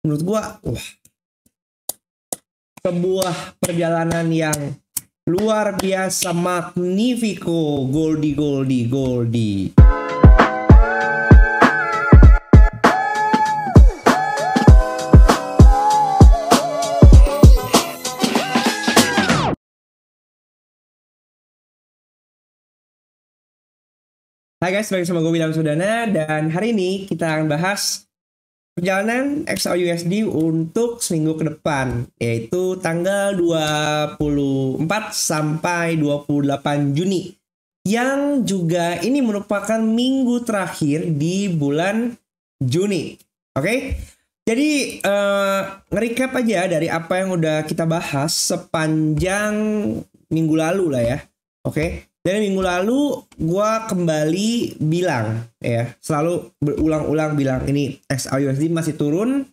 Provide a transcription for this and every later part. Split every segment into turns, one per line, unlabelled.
menurut gua sebuah perjalanan yang luar biasa, magnifico, Goldie. Hai guys, balik sama gue William Sudana, dan hari ini kita akan bahas perjalanan XAUUSD untuk seminggu ke depan, yaitu tanggal 24 sampai 28 Juni, yang juga ini merupakan minggu terakhir di bulan Juni. Oke? Jadi nge-recap aja dari apa yang udah kita bahas sepanjang minggu lalu lah ya. Oke? Dari minggu lalu gue kembali bilang ya, selalu berulang-ulang bilang ini XAUUSD masih turun.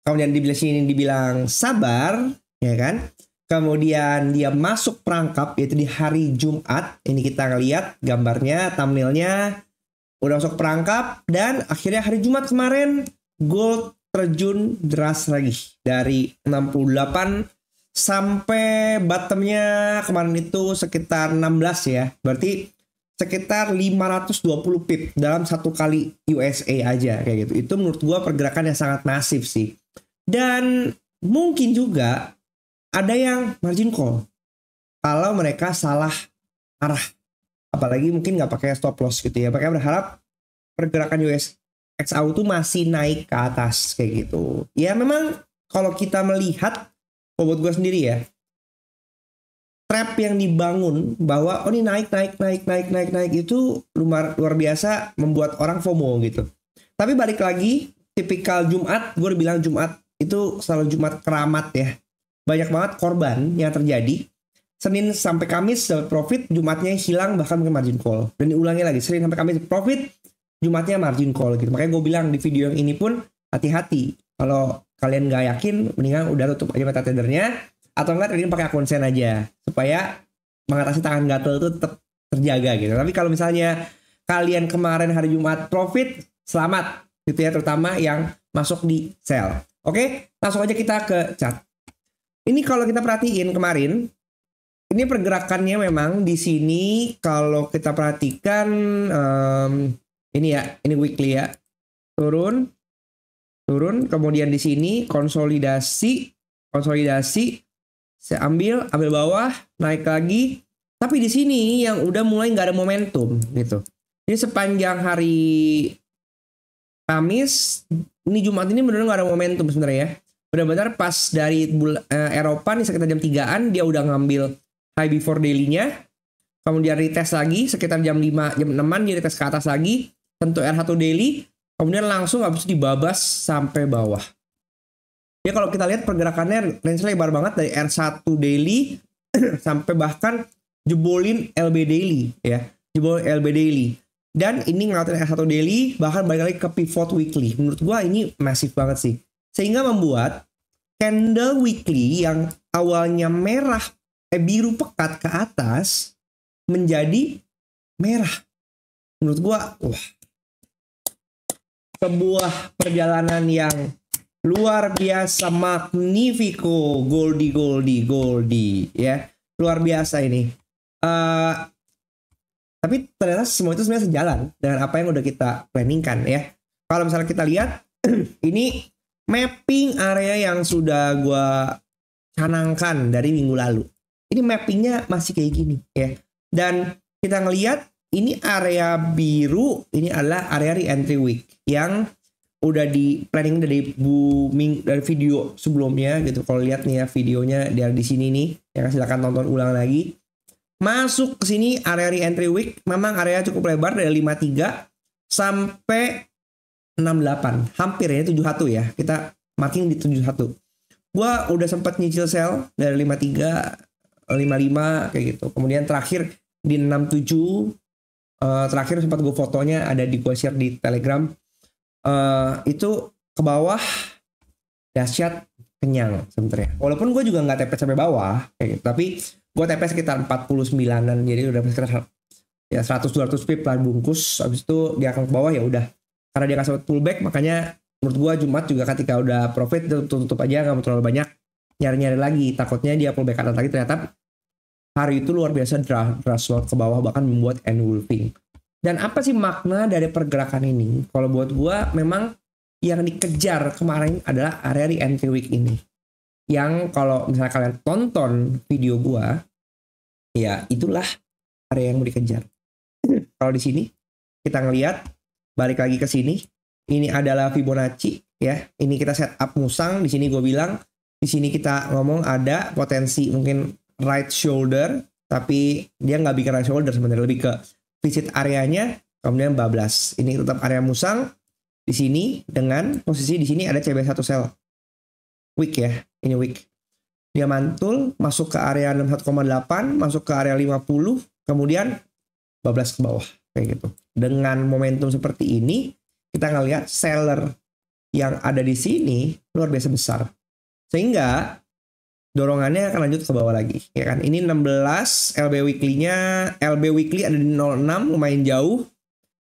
Kemudian di sini dibilang sabar, ya kan? Kemudian dia masuk perangkap yaitu di hari Jumat. Ini kita ngeliat gambarnya, thumbnailnya udah masuk perangkap, dan akhirnya hari Jumat kemarin gold terjun deras lagi dari 68 sampai bottomnya kemarin itu sekitar 16 ya. Berarti sekitar 520 pip dalam satu kali USA aja kayak gitu. Itu menurut gua pergerakan yang sangat masif sih. Dan mungkin juga ada yang margin call kalau mereka salah arah. Apalagi mungkin nggak pakai stop loss gitu ya. Makanya berharap pergerakan XAU tuh masih naik ke atas kayak gitu. Ya memang kalau kita melihat, buat gue sendiri ya, trap yang dibangun bahwa ini naik itu luar biasa membuat orang FOMO gitu. Tapi balik lagi, tipikal Jumat, gue udah bilang Jumat itu selalu Jumat keramat ya. Banyak banget korban yang terjadi. Senin sampai Kamis dapat profit, Jumatnya hilang bahkan mungkin margin call. Dan diulangi lagi, Senin sampai Kamis profit, Jumatnya margin call gitu. Makanya gue bilang di video yang ini pun hati-hati. Kalau kalian nggak yakin, mendingan udah tutup aja MetaTrader-nya, atau enggak trading pakai akun sen aja supaya mengatasi tangan gatel itu tetap terjaga gitu. Tapi kalau misalnya kalian kemarin hari Jumat profit, selamat gitu ya, terutama yang masuk di sell. Oke, langsung aja kita ke chart. Ini kalau kita perhatiin kemarin, ini pergerakannya memang di sini kalau kita perhatikan ini ya, ini weekly ya, turun, kemudian di sini konsolidasi, saya ambil bawah, naik lagi, tapi di sini yang udah mulai nggak ada momentum gitu. Jadi sepanjang hari Kamis, ini Jumat ini benar-benar nggak ada momentum sebenarnya ya. Benar-benar pas dari Eropa nih sekitar jam 3-an dia udah ngambil high before daily-nya, kemudian retest lagi sekitar jam 5, jam 6-an dia retest ke atas lagi, tentu R1 daily. Kemudian langsung habis dibabas sampai bawah. Ya kalau kita lihat pergerakannya range lebar banget dari R1 daily sampai bahkan jebolin LB daily ya. Jebolin LB daily. Dan ini ngeliatin R1 daily bahkan balik lagi ke pivot weekly. Menurut gua ini masif banget sih. Sehingga membuat candle weekly yang awalnya merah biru pekat ke atas menjadi merah. Menurut gua sebuah perjalanan yang luar biasa, magnifico, Goldie ya, luar biasa ini. Tapi ternyata semua itu sebenarnya sejalan dengan apa yang udah kita planningkan ya. Kalau misalnya kita lihat ini mapping area yang sudah gua canangkan dari minggu lalu. Ini mappingnya masih kayak gini ya. Dan kita ngelihat ini area biru, ini adalah area re-entry week yang udah di planning dari video sebelumnya gitu. Kalau lihat nih ya videonya dari di sini nih, ya silakan tonton ulang lagi. Masuk ke sini area re-entry week, memang area cukup lebar dari 53 sampai 68, hampir ya 71 ya. Kita marking di 71. Gua udah sempat nyicil sell dari 53, 55 kayak gitu. Kemudian terakhir di 67. Terakhir sempat gue fotonya ada di gue share di Telegram. Itu ke bawah dahsyat, kenyang sebenarnya. Walaupun gue juga nggak TP sampai bawah kayak gitu, tapi gue TP sekitar 49-an, jadi udah sekitar ya 100-200 pip lah bungkus. Habis itu dia akan ke bawah, ya udah karena dia kasih pullback makanya menurut gua Jumat juga ketika udah profit tutup aja, nggak mau terlalu banyak nyari-nyari lagi, takutnya dia pullback atas lagi. Ternyata hari itu luar biasa draft ke bawah, bahkan membuat engulfing. Dan apa sih makna dari pergerakan ini? Kalau buat gua memang yang dikejar kemarin adalah area di entry week ini, yang kalau misalnya kalian tonton video gua, ya itulah area yang mau dikejar. Kalau di sini kita ngelihat, balik lagi ke sini, ini adalah Fibonacci ya. Ini kita setup musang. Di sini gue bilang, di sini kita ngomong ada potensi mungkin right shoulder, tapi dia nggak bikin right shoulder sebenarnya, lebih ke visit areanya, kemudian bablas. Ini tetap area musang. Di sini dengan posisi di sini ada CB1 sell. Week ya, ini week. Dia mantul, masuk ke area 61,8, masuk ke area 50, kemudian bablas ke bawah kayak gitu. Dengan momentum seperti ini, kita ngelihat seller yang ada di sini luar biasa besar. Sehingga dorongannya akan lanjut ke bawah lagi, ya kan? Ini 16 LB weekly-nya, LB weekly ada di 06, lumayan jauh.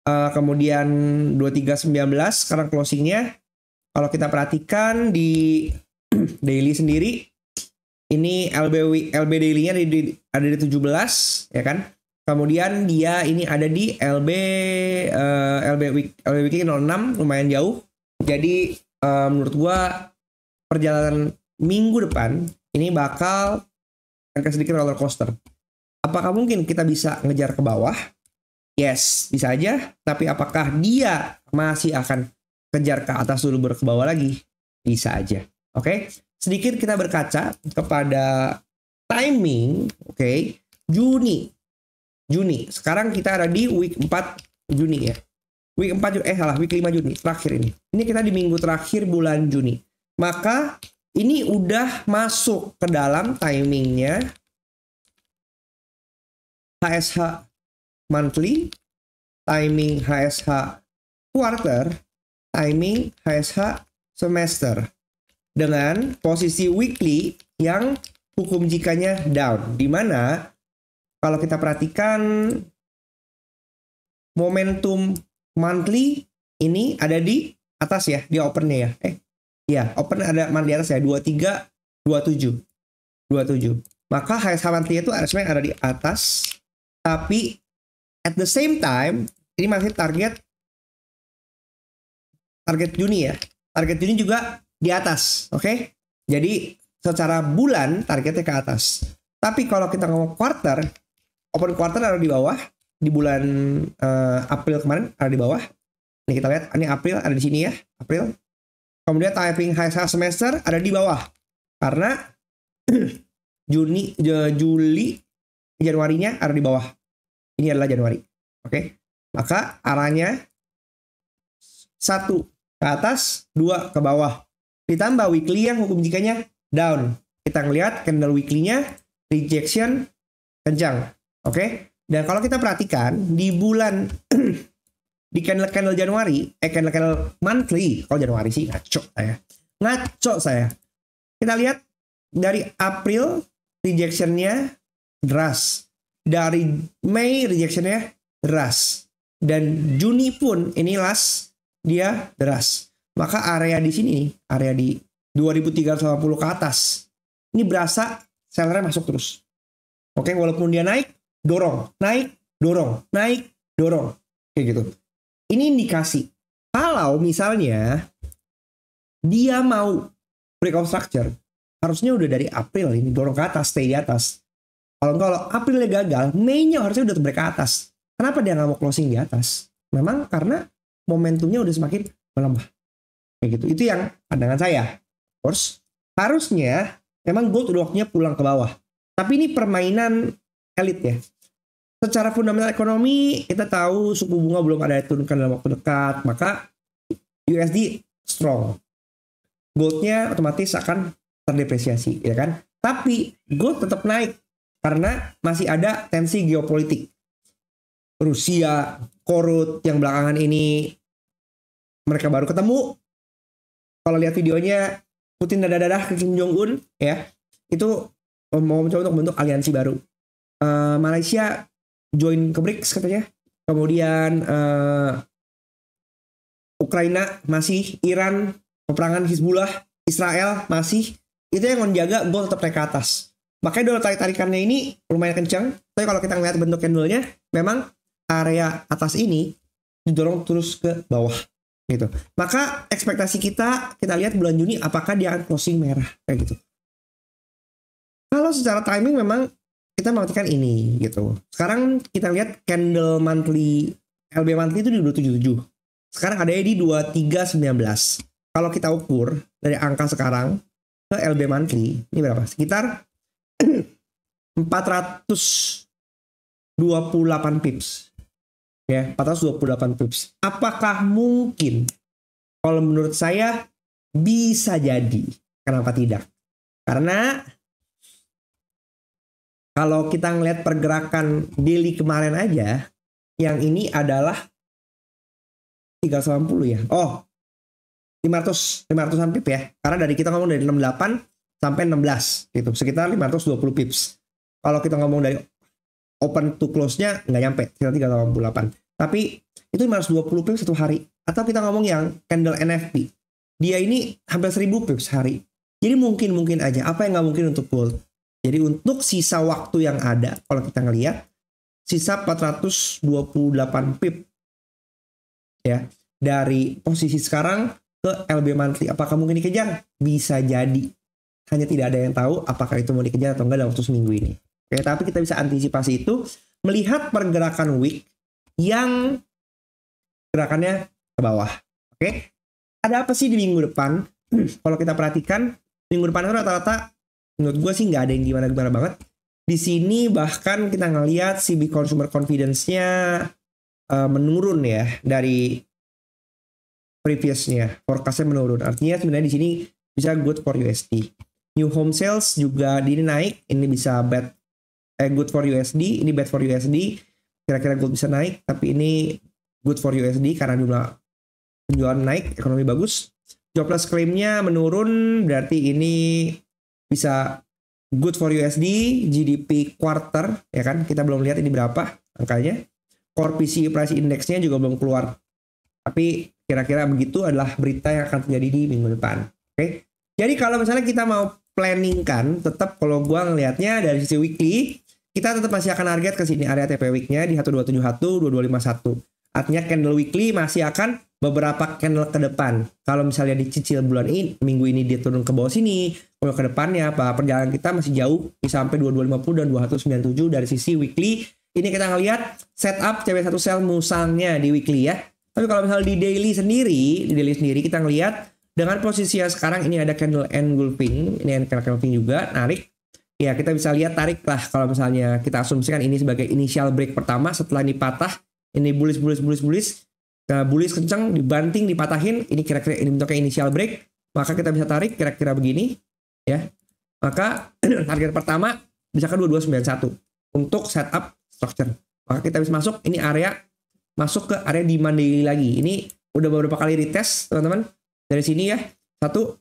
Kemudian 2319 sekarang closingnya. Kalau kita perhatikan di daily sendiri, ini LB daily-nya ada di 17, ya kan? Kemudian dia ini ada di LB weekly 06, lumayan jauh. Jadi menurut gua perjalanan minggu depan ini bakal agak sedikit roller coaster. Apakah mungkin kita bisa ngejar ke bawah? Yes, bisa aja. Tapi apakah dia masih akan kejar ke atas dulu baru ke bawah lagi? Bisa aja. Oke, sedikit kita berkaca kepada timing. Oke, Juni. Sekarang kita ada di week 4 Juni ya. Week 5 Juni terakhir ini. Ini kita di minggu terakhir bulan Juni. Maka ini udah masuk ke dalam timingnya HSH monthly, timing HSH quarter, timing HSH semester. Dengan posisi weekly yang hukum jikanya down. Dimana kalau kita perhatikan momentum monthly ini ada di atas ya, di opennya ya. Open ada di atas ya, 23, 27. Maka HSH monthly itu sebenarnya ada di atas, tapi at the same time ini masih target Juni ya. Target Juni juga di atas, oke? Jadi secara bulan targetnya ke atas. Tapi kalau kita ngomong quarter, open quarter ada di bawah. Di bulan April kemarin ada di bawah. Ini kita lihat, ini April ada di sini ya, April. Kemudian timing HSH semester ada di bawah. Karena Juli, Januarinya ada di bawah. Ini adalah Januari. Oke. Maka arahnya 1 ke atas, 2 ke bawah. Ditambah weekly yang hukum jikanya down. Kita ngelihat candle weekly-nya rejection kencang. Oke. Dan kalau kita perhatikan di bulan di candle Januari, candle monthly, kalau Januari sih ngaco saya. Kita lihat dari April rejectionnya deras, dari Mei rejectionnya deras, dan Juni pun ini last dia deras. Maka area di sini, area di 2380 ke atas, ini berasa sellernya masuk terus. Oke, walaupun dia naik, dorong, naik, dorong, kayak gitu. Ini indikasi kalau misalnya dia mau breakout structure, harusnya udah dari April ini dorong ke atas, stay di atas. Kalau Aprilnya gagal, Mei-nya harusnya udah break ke atas. Kenapa dia nggak mau closing di atas? Memang karena momentumnya udah semakin melemah. Kayak gitu. Itu yang pandangan saya. Of course, harusnya memang gold udah waktunya pulang ke bawah. Tapi ini permainan elit ya. Secara fundamental ekonomi, kita tahu suku bunga belum ada diturunkan dalam waktu dekat, maka USD strong. Goldnya otomatis akan terdepresiasi, ya kan? Tapi gold tetap naik karena masih ada tensi geopolitik. Rusia, Korut yang belakangan ini mereka baru ketemu. Kalau lihat videonya Putin dadah-dadah ke Kim Jong Un, ya itu mau mencoba untuk membentuk aliansi baru. Malaysia join ke BRICS katanya. Kemudian Ukraina masih, Iran, peperangan Hizbullah, Israel masih, itu yang menjaga gold tetap naik ke atas. Makanya dulu tarik-tarikannya ini lumayan kencang. Tapi kalau kita ngeliat bentuk candlenya, memang area atas ini didorong terus ke bawah gitu. Maka ekspektasi kita lihat bulan Juni apakah dia akan closing merah kayak gitu. Kalau secara timing memang kita memperhatikan ini gitu. Sekarang kita lihat candle monthly, LB monthly itu di 277. Sekarang ada di 2319. Kalau kita ukur dari angka sekarang ke LB monthly, ini berapa? Sekitar 428 pips. Ya, 428 pips. Apakah mungkin? Kalau menurut saya bisa jadi. Kenapa tidak? Karena kalau kita ngelihat pergerakan daily kemarin aja, yang ini adalah 380 ya. Oh, 500-an pip ya. Karena dari kita ngomong dari 68 sampai 16 gitu. Sekitar 520 pips. Kalau kita ngomong dari open to close-nya nggak nyampe, sekitar 388. Tapi itu 520 pips satu hari. Atau kita ngomong yang candle NFP. Dia ini hampir 1000 pips sehari. Jadi mungkin aja. Apa yang nggak mungkin untuk gold? Jadi untuk sisa waktu yang ada, kalau kita ngelihat, sisa 428 pip ya dari posisi sekarang ke LB monthly. Apakah mungkin dikejar? Bisa jadi. Hanya tidak ada yang tahu apakah itu mau dikejar atau enggak dalam waktu seminggu ini. Oke, tapi kita bisa antisipasi itu melihat pergerakan wick yang gerakannya ke bawah. Oke, ada apa sih di minggu depan? Kalau kita perhatikan minggu depan itu rata-rata menurut gue sih nggak ada yang gimana-gimana banget. Di sini bahkan kita ngelihat CB consumer confidence-nya menurun ya dari previousnya, forecast-nya menurun. Artinya sebenarnya di sini bisa good for USD. New home sales juga di ini naik, ini bisa good for USD, ini bad for USD. Kira-kira gold bisa naik, tapi ini good for USD karena jumlah penjualan naik, ekonomi bagus. Jobless claim-nya menurun, berarti ini bisa good for USD, GDP quarter, ya kan? Kita belum lihat ini berapa angkanya. Core PCE price index-nya juga belum keluar. Tapi kira-kira begitu adalah berita yang akan terjadi di minggu depan. Oke. Jadi kalau misalnya kita mau planningkan, tetap kalau gua ngelihatnya dari sisi weekly, kita tetap masih akan target ke sini area TP week-nya di 1271, 2251. Artinya candle weekly masih akan beberapa candle ke depan. Kalau misalnya dicicil bulan ini, minggu ini dia turun ke bawah sini, kalau ke depannya apa perjalanan kita masih jauh, bisa sampai 2250 dan 2197 dari sisi weekly. Ini kita ngelihat setup CB1 sell musangnya di weekly ya. Tapi kalau misalnya di daily sendiri kita ngelihat dengan posisi yang sekarang ini ada candle engulfing, ini candle engulfing juga narik. Ya kita bisa lihat tarik lah kalau misalnya kita asumsikan ini sebagai initial break pertama setelah ini patah, ini bullish kencang, dibanting, dipatahin, ini kira-kira ini bentuknya initial break, maka kita bisa tarik kira-kira begini ya. Maka target pertama bisa ke 2291 untuk setup structure. Maka kita bisa masuk ini area, masuk ke area demand daily lagi. Ini udah beberapa kali retest teman-teman. Dari sini ya, 1, 2,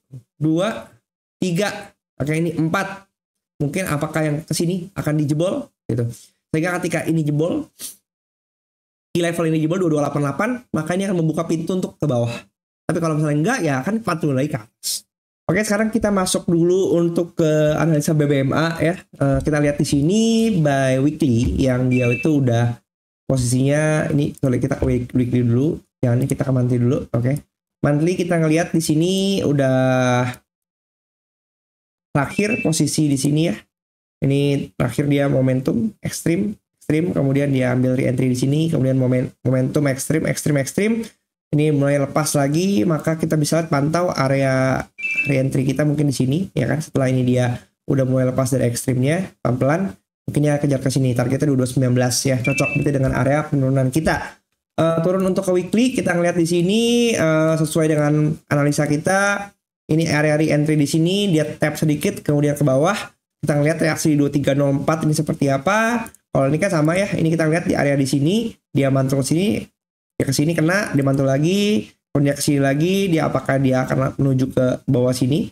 3, oke ini 4. Mungkin apakah yang ke sini akan dijebol gitu. Sehingga ketika ini jebol, di level ini jebol 2288, maka ini akan membuka pintu untuk ke bawah. Tapi kalau misalnya enggak ya akan patung lagi ke atas. Oke, sekarang kita masuk dulu untuk ke analisa BBMA ya. Kita lihat di sini by weekly yang dia itu udah posisinya ini, boleh kita ke weekly dulu. Yang ini kita ke monthly dulu, oke. Monthly kita ngelihat di sini udah terakhir posisi di sini ya. Ini terakhir dia momentum ekstrim, kemudian dia ambil re-entry di sini, kemudian momentum ekstrim. Ini mulai lepas lagi, maka kita bisa lihat pantau area re-entry kita mungkin di sini ya kan. Setelah ini dia udah mulai lepas dari ekstrimnya pelan-pelan, mungkin ya kejar ke sini. Targetnya 2219 ya, cocok berarti dengan area penurunan kita. Turun untuk ke weekly kita ngelihat di sini sesuai dengan analisa kita. Ini area re-entry di sini, dia tap sedikit kemudian ke bawah. Kita ngelihat reaksi di 2304 ini seperti apa. Kalau ini kan sama ya, ini kita lihat di area di sini, dia mantul ke sini, dia ke sini kena, dia mantul lagi, kemudian ke sini lagi, dia apakah dia akan menuju ke bawah sini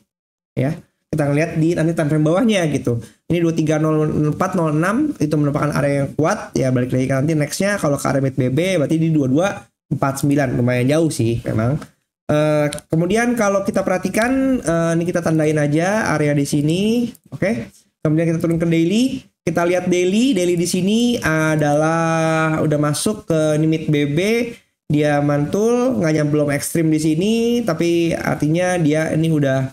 ya. Kita ngelihat di nanti time frame bawahnya gitu. Ini 230406 itu merupakan area yang kuat ya, balik lagi ke nanti nextnya kalau ke area mid BB berarti di 22 49, lumayan jauh sih memang. Kemudian kalau kita perhatikan, ini kita tandain aja area di sini, oke. Kemudian kita turun ke daily, kita lihat daily di sini adalah udah masuk ke limit BB, dia mantul, nggak belum ekstrim di sini, tapi artinya dia ini udah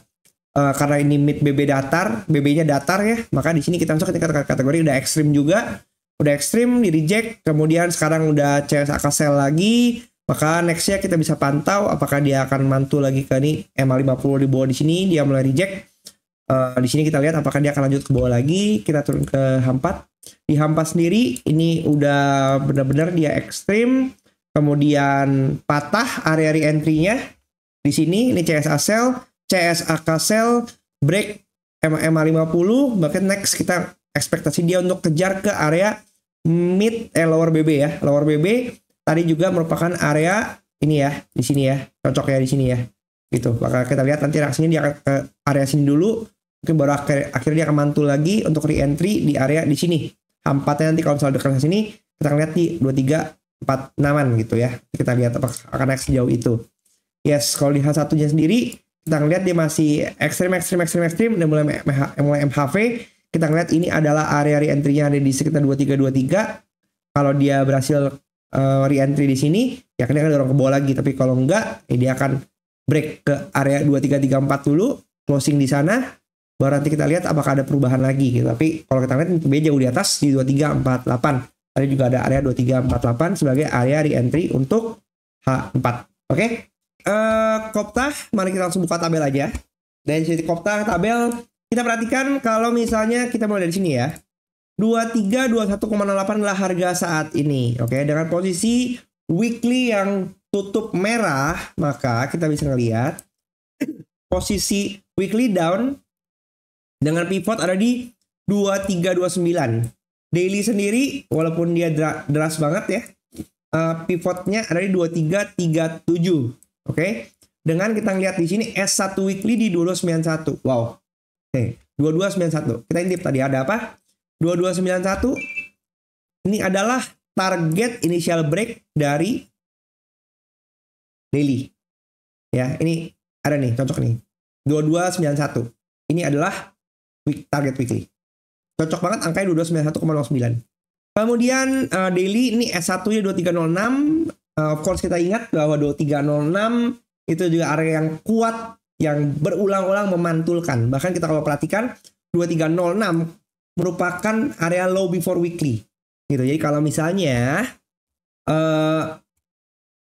karena ini mid BB datar, BB-nya datar ya, maka di sini kita masuk ke kategori udah ekstrim juga, udah ekstrim di reject, kemudian sekarang udah CSAK sell lagi. Maka nextnya kita bisa pantau apakah dia akan mantul lagi ke ini MA50 di bawah di sini, dia mulai reject. Di sini kita lihat apakah dia akan lanjut ke bawah lagi. Kita turun ke H4. Di H4 sendiri ini udah benar-benar dia ekstrim. Kemudian patah area re-entry-nya. Di sini ini CSA sell, CSAK sell, break MA50. Bahkan next kita ekspektasi dia untuk kejar ke area lower BB ya, lower BB. Tadi juga merupakan area ini ya, di sini ya, cocok ya di sini ya, gitu. Maka kita lihat nanti reaksinya dia akan ke area sini dulu, mungkin baru akhirnya dia akan mantul lagi untuk re-entry di area di sini. H4-nya nanti kalau misalnya dekat sini, kita akan lihat di 23, 46-an gitu ya. Kita lihat apakah akan naik sejauh itu. Yes, kalau di H1-nya sendiri, kita ngeliat dia masih ekstrim, dan mulai MHV. Kita ngeliat ini adalah area re-entry-nya ada di sekitar 23. Kalau dia berhasil re-entry di sini, ya dia akan dorong ke bawah lagi. Tapi kalau enggak, ya dia akan break ke area 2334 dulu, closing di sana, baru nanti kita lihat apakah ada perubahan lagi gitu. Tapi kalau kita lihat ini jauh di atas di 2348. Tadi juga ada area 2348 sebagai area re-entry untuk H4. Oke. Kopta, mari kita langsung buka tabel aja. Dari sisi Kopta tabel, kita perhatikan kalau misalnya kita mulai dari sini ya. 2321,08 adalah harga saat ini. Oke, dengan posisi weekly yang tutup merah, maka kita bisa ngelihat posisi weekly down dengan pivot ada di 2329. Daily sendiri walaupun dia deras banget ya, pivotnya ada di 2337. Oke. Dengan kita lihat di sini S1 weekly di 2291. Wow. Oke, 2291. Kita intip tadi ada apa? 2291 ini adalah target initial break dari daily. Ya, ini ada nih, cocok nih. 2291. Ini adalah target weekly. Cocok banget angkanya 2291,09. Kemudian daily ini S1-nya 2306. Of course kita ingat bahwa 2306 itu juga area yang kuat yang berulang-ulang memantulkan. Bahkan kita kalau perhatikan 2306 merupakan area low before weekly gitu. Jadi kalau misalnya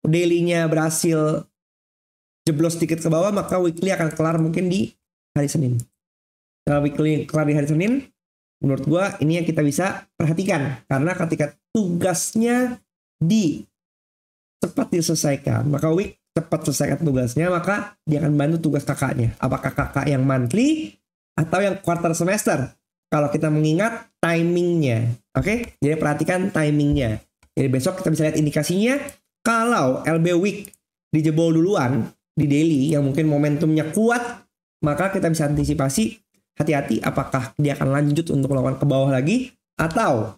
daily-nya berhasil jeblos sedikit ke bawah, maka weekly akan kelar mungkin di hari Senin. Kalau weekly kelar di hari Senin, menurut gua ini yang kita bisa perhatikan, karena ketika tugasnya cepat diselesaikan, maka week cepat selesaikan tugasnya, maka dia akan bantu tugas kakaknya. Apakah kakak yang monthly atau yang quarter semester? Kalau kita mengingat timingnya, oke? Jadi perhatikan timingnya. Jadi besok kita bisa lihat indikasinya. Kalau LB week dijebol duluan di daily yang mungkin momentumnya kuat, maka kita bisa antisipasi, hati-hati apakah dia akan lanjut untuk melakukan ke bawah lagi atau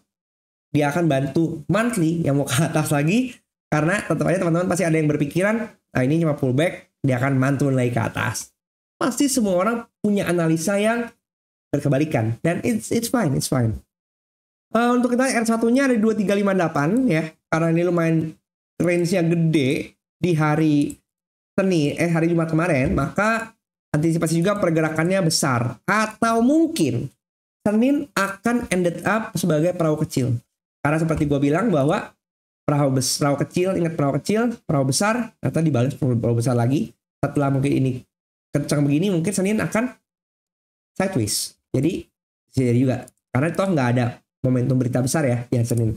dia akan bantu monthly yang mau ke atas lagi. Karena tetap aja teman-teman pasti ada yang berpikiran, nah ini cuma pullback, dia akan mantul lagi ke atas. Pasti semua orang punya analisa yang berkebalikan, dan it's fine. Untuk kita R1-nya ada 2358 ya, karena ini lumayan range-nya gede di hari hari Jumat kemarin, maka antisipasi juga pergerakannya besar, atau mungkin Senin akan ended up sebagai perahu kecil. Karena seperti gue bilang bahwa perahu kecil, ingat perahu kecil, perahu besar, ternyata dibalas perahu besar lagi. Setelah mungkin ini kencang begini, mungkin Senin akan sideways. Jadi juga karena toh nggak ada momentum berita besar ya di hari Senin.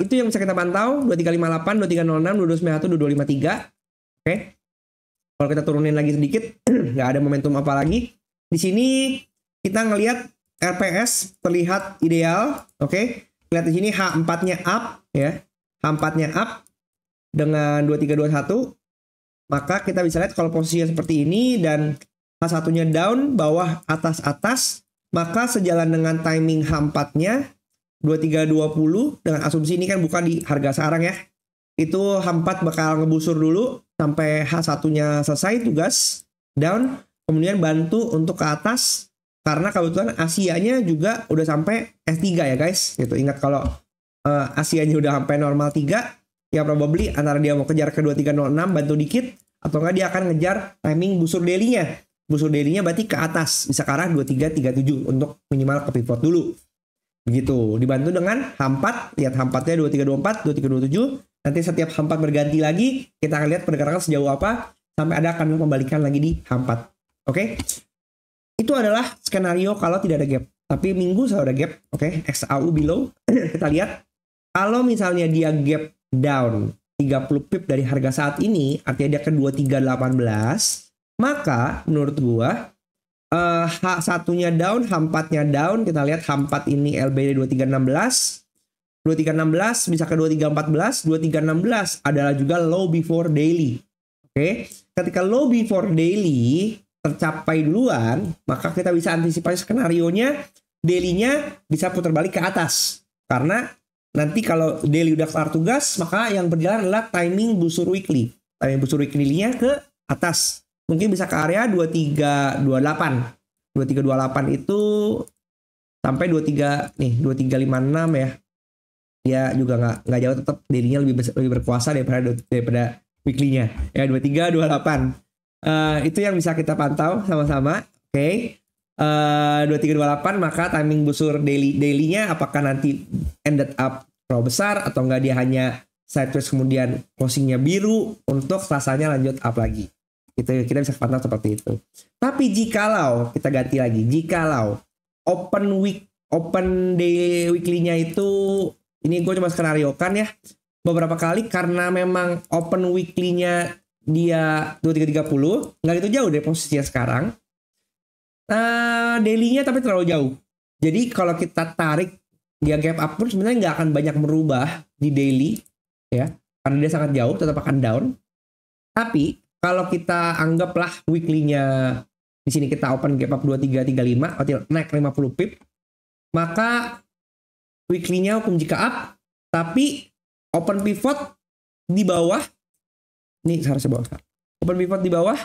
Itu yang bisa kita pantau 2358, 2306, 2291, 2253. Oke. Kalau kita turunin lagi sedikit, nggak ada momentum apa lagi. Di sini kita ngelihat RPS terlihat ideal. Oke. Lihat di sini H4-nya up ya. H4-nya up dengan 2321. Maka kita bisa lihat kalau posisinya seperti ini dan H1-nya down, bawah, atas, maka sejalan dengan timing H4-nya 2320 dengan asumsi ini kan bukan di harga sekarang ya. itu H4 bakal ngebusur dulu sampai H1-nya selesai tugas down, kemudian bantu untuk ke atas karena kebetulan Asianya juga udah sampai S3 ya guys gitu. Ingat kalau Asianya udah sampai normal 3 ya probably antara dia mau kejar ke 2306 bantu dikit atau enggak dia akan ngejar timing busur daily-nya. Busur daily-nya berarti ke atas bisa ke arah 2337 untuk minimal ke pivot dulu. Begitu, dibantu dengan H4, lihat H4-nya 2324, 2327. Nanti setiap H4 berganti lagi, kita akan lihat pergerakan sejauh apa sampai ada akan pembalikan lagi di H4. Oke? Itu adalah skenario kalau tidak ada gap. Tapi minggu selalu ada gap, oke? XAU below. Kita lihat kalau misalnya dia gap down 30 pip dari harga saat ini, artinya dia ke 2318, maka menurut gua H1-nya down, H4-nya down. Kita lihat H4 ini LBD 2316. 2316 bisa ke 2314. 2316 adalah juga low before daily. Oke. Ketika low before daily tercapai duluan, maka kita bisa antisipasi skenario-nya daily-nya bisa putar balik ke atas. Karena nanti kalau daily udah kelar tugas, maka yang berjalan adalah timing busur weekly. Timing busur weekly-nya ke atas. Mungkin bisa ke area 2328. 2328 itu sampai 23 nih, 2356 ya. Dia juga nggak jauh, tetap daily-nya lebih berkuasa daripada weekly-nya. Ya 2328. Itu yang bisa kita pantau sama-sama. Oke. 2328 maka timing busur daily-nya apakah nanti ended up terlalu besar atau enggak dia hanya sideways kemudian closing-nya biru untuk rasanya lanjut up lagi. Itu kita bisa pantau seperti itu. Tapi jikalau kita ganti lagi, jikalau open day weekly-nya itu, ini gue coba skenariokan ya, beberapa kali karena memang open weekly-nya dia 2330, nggak gitu jauh dari posisinya sekarang. Daily-nya tapi terlalu jauh. Jadi kalau kita tarik dia gap up pun sebenarnya nggak akan banyak merubah di daily ya, karena dia sangat jauh, tetap akan down. Tapi kalau kita anggaplah weekly-nya di sini kita open gap up 2335 atau naik 50 pip, maka weekly-nya hukum jika up, tapi open pivot di bawah. Ini harusnya bawah. Open pivot di bawah,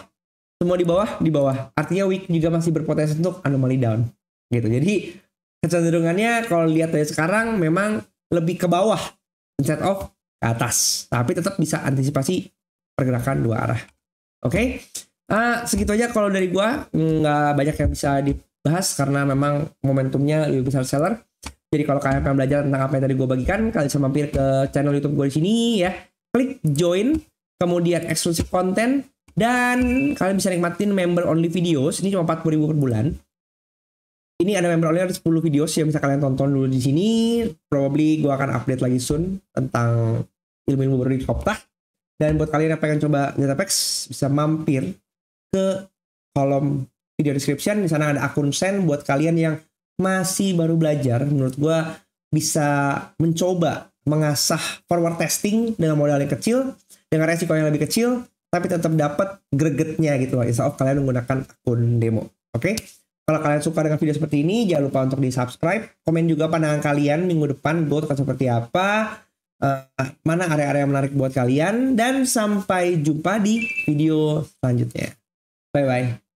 semua di bawah. Artinya week juga masih berpotensi untuk anomali down. Gitu. Jadi kecenderungannya kalau lihat dari sekarang memang lebih ke bawah instead of ke atas. Tapi tetap bisa antisipasi pergerakan dua arah. Oke, segitu aja kalau dari gua, nggak banyak yang bisa dibahas karena memang momentumnya lebih besar seller. Jadi kalau kalian pengen belajar tentang apa yang tadi gua bagikan, kalian bisa mampir ke channel YouTube gua di sini ya. Klik join, kemudian eksklusif konten, dan kalian bisa nikmatin member only videos. Ini cuma 40.000 per bulan. Ini ada member only, ada 10 videos yang bisa kalian tonton dulu di sini. Probably gua akan update lagi soon tentang ilmu-ilmu baru di Koptah. Dan buat kalian yang pengen coba NetApex, bisa mampir ke kolom video description. Di sana ada akun Sen buat kalian yang masih baru belajar. Menurut gue bisa mencoba mengasah forward testing dengan modal yang kecil, dengan resiko yang lebih kecil, tapi tetap dapat gregetnya gitu loh. Insya Allah kalian menggunakan akun demo. Oke? Kalau kalian suka dengan video seperti ini, jangan lupa untuk di-subscribe. Komen juga pandangan kalian minggu depan gue akan seperti apa. Mana area-area menarik buat kalian, dan sampai jumpa di video selanjutnya. Bye bye.